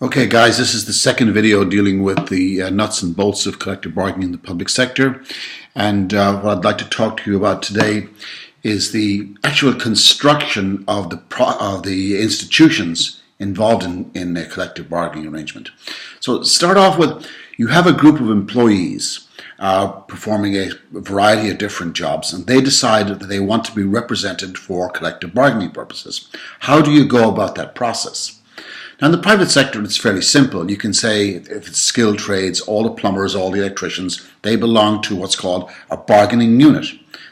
Okay, guys, this is the second video dealing with the nuts and bolts of collective bargaining in the public sector. And what I'd like to talk to you about today is the actual construction of the institutions involved in a collective bargaining arrangement. So start off with, you have a group of employees performing a variety of different jobs, and they decide that they want to be represented for collective bargaining purposes. How do you go about that process? Now, in the private sector, it's fairly simple. You can say, if it's skilled trades, all the plumbers, all the electricians, they belong to what's called a bargaining unit.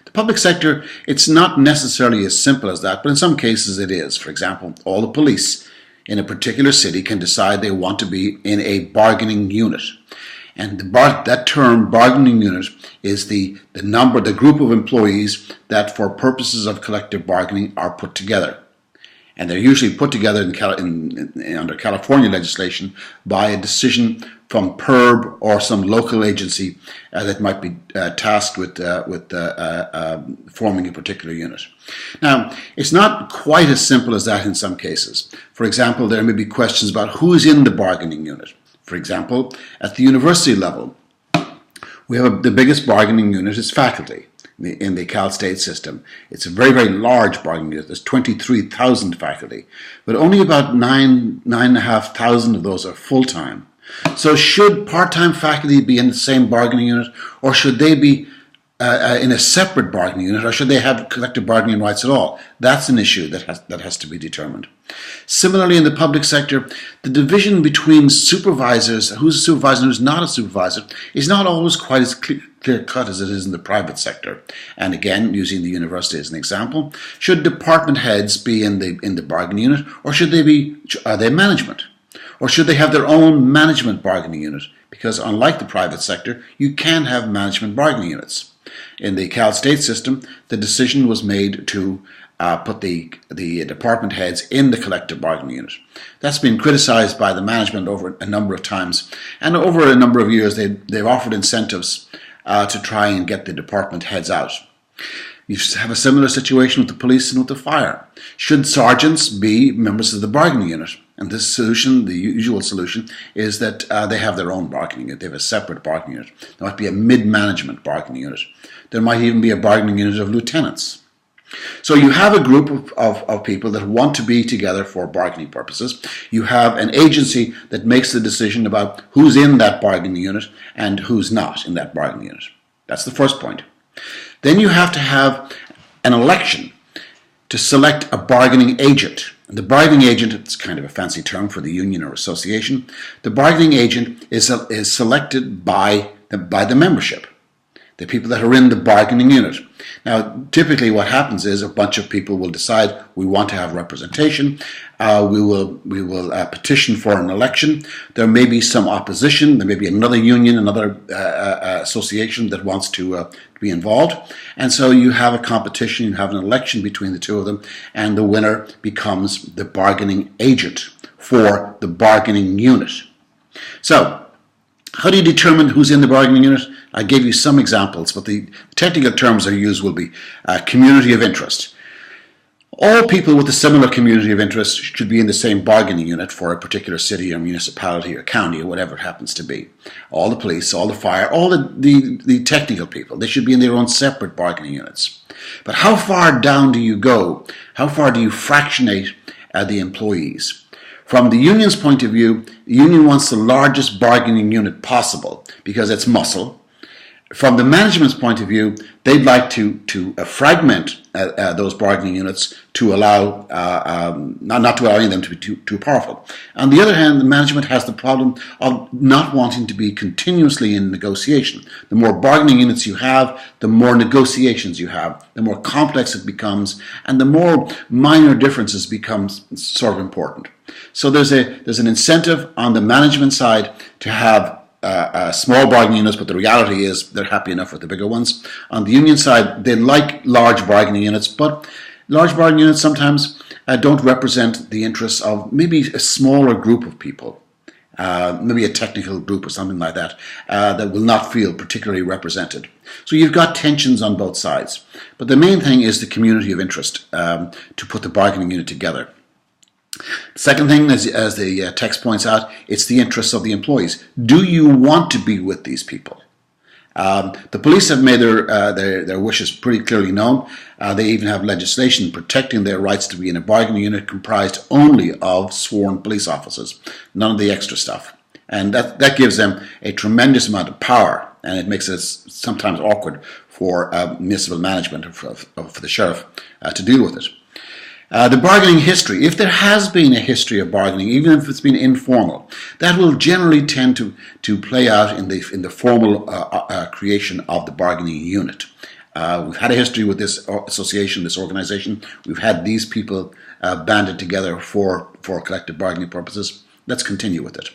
The public sector, it's not necessarily as simple as that, but in some cases it is. For example, all the police in a particular city can decide they want to be in a bargaining unit. And that term, bargaining unit, is the group of employees that for purposes of collective bargaining are put together. And they're usually put together under California legislation by a decision from PERB or some local agency that might be tasked with forming a particular unit. Now, it's not quite as simple as that in some cases. For example, there may be questions about who's in the bargaining unit. For example, at the university level, we have the biggest bargaining unit is faculty. In the Cal State system. It's a very, very large bargaining unit. There's 23,000 faculty, but only about 9,500 of those are full-time. So should part-time faculty be in the same bargaining unit, or should they be in a separate bargaining unit, or should they have collective bargaining rights at all? That's an issue that has to be determined. Similarly, in the public sector, the division between supervisors, who's a supervisor and who's not a supervisor, is not always quite as clear-cut as it is in the private sector. And again, using the university as an example, should department heads be in the bargaining unit, or are they management? Or should they have their own management bargaining unit? Because unlike the private sector, you can have management bargaining units. In the Cal State system, the decision was made to put the department heads in the collective bargaining unit. That's been criticized by the management over a number of times, and over a number of years they've offered incentives to try and get the department heads out. You have a similar situation with the police and with the fire. Should sergeants be members of the bargaining unit? And this solution, the usual solution, is that they have their own bargaining unit. They have a separate bargaining unit. There might be a mid-management bargaining unit. There might even be a bargaining unit of lieutenants. So you have a group of people that want to be together for bargaining purposes. You have an agency that makes the decision about who's in that bargaining unit and who's not in that bargaining unit. That's the first point. Then you have to have an election to select a bargaining agent. And the bargaining agent, it's kind of a fancy term for the union or association. The bargaining agent is selected by the membership, the people that are in the bargaining unit. Now, typically what happens is a bunch of people will decide we want to have representation. We will petition for an election. There may be some opposition. There may be another union, another association that wants to be involved. And so you have a competition, you have an election between the two of them, and the winner becomes the bargaining agent for the bargaining unit. So, how do you determine who's in the bargaining unit? I gave you some examples, but the technical terms I use will be community of interest. All people with a similar community of interest should be in the same bargaining unit for a particular city or municipality or county or whatever it happens to be. All the police, all the fire, all the technical people, they should be in their own separate bargaining units. But how far down do you go? How far do you fractionate the employees? From the union's point of view, the union wants the largest bargaining unit possible because it's muscle. From the management's point of view, they'd like to fragment those bargaining units to allow, not to allow any of them to be too powerful. On the other hand, the management has the problem of not wanting to be continuously in negotiation. The more bargaining units you have, the more negotiations you have, the more complex it becomes, and the more minor differences becomes sort of important. So there's an incentive on the management side to have small bargaining units, but the reality is they're happy enough with the bigger ones. On the union side, they like large bargaining units, but large bargaining units sometimes don't represent the interests of maybe a smaller group of people, maybe a technical group or something like that, that will not feel particularly represented. So you've got tensions on both sides. But the main thing is the community of interest to put the bargaining unit together. Second thing, as the text points out, it's the interests of the employees. Do you want to be with these people? The police have made their wishes pretty clearly known. They even have legislation protecting their rights to be in a bargaining unit comprised only of sworn police officers, none of the extra stuff. And that gives them a tremendous amount of power, and it makes it sometimes awkward for municipal management or for the sheriff to deal with it. The bargaining history, if there has been a history of bargaining, even if it's been informal, that will generally tend to play out in the formal creation of the bargaining unit. We've had a history with this association, this organization. We've had these people banded together for collective bargaining purposes. Let's continue with it.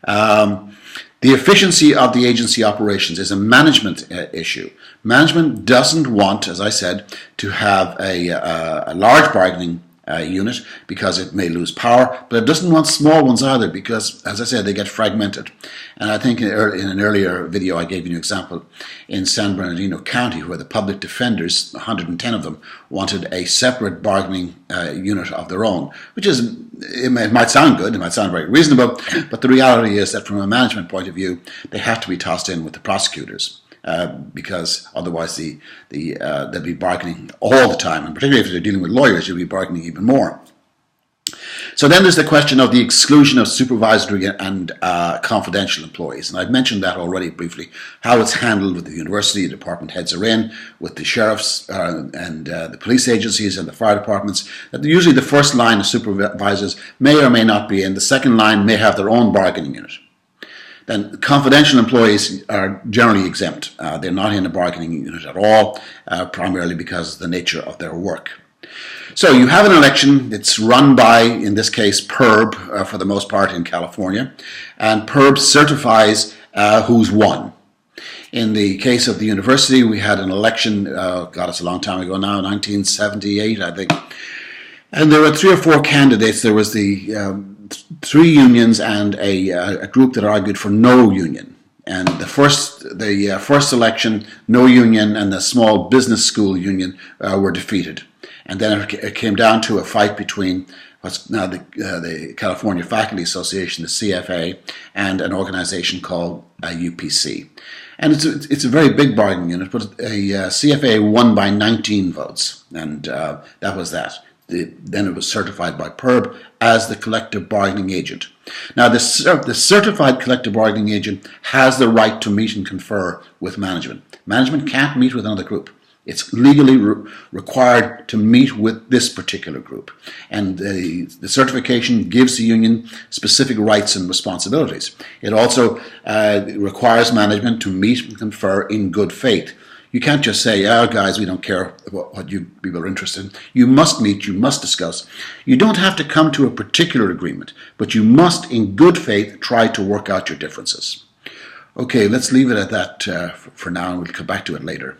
The efficiency of the agency operations is a management issue. Management doesn't want, as I said, to have a large bargaining unit because it may lose power, but it doesn't want small ones either because, as I said, they get fragmented. And I think in an earlier video I gave you an example in San Bernardino County where the public defenders, 110 of them, wanted a separate bargaining unit of their own, which is, it might sound good, it might sound very reasonable, but the reality is that from a management point of view, they have to be tossed in with the prosecutors. Because otherwise they'll be bargaining all the time, and particularly if they're dealing with lawyers, you'll be bargaining even more. So then there's the question of the exclusion of supervisory and confidential employees, and I've mentioned that already briefly, how it's handled with the university, the department heads are in, with the sheriffs and the police agencies and the fire departments, that usually the first line of supervisors may or may not be in, the second line may have their own bargaining unit. Then confidential employees are generally exempt. They're not in a bargaining unit at all, primarily because of the nature of their work. So you have an election. It's run by, in this case, PIRB for the most part in California, and PIRB certifies who's won. In the case of the university, we had an election, God, it's a long time ago now, 1978, I think. And there were 3 or 4 candidates. There was the 3 unions and a group that argued for no union. And the first election, no union and the small business school union were defeated. And then it came down to a fight between what's now the California Faculty Association, the CFA, and an organization called UPC. And it's a very big bargaining unit, but a CFA won by 19 votes, and that was that. Then it was certified by PIRB as the collective bargaining agent. Now, the certified collective bargaining agent has the right to meet and confer with management. Management can't meet with another group. It's legally required to meet with this particular group. And the certification gives the union specific rights and responsibilities. It also requires management to meet and confer in good faith. You can't just say, oh, guys, we don't care what you people are interested in. You must meet, you must discuss. You don't have to come to a particular agreement, but you must, in good faith, try to work out your differences. Okay, let's leave it at that for now, and we'll come back to it later.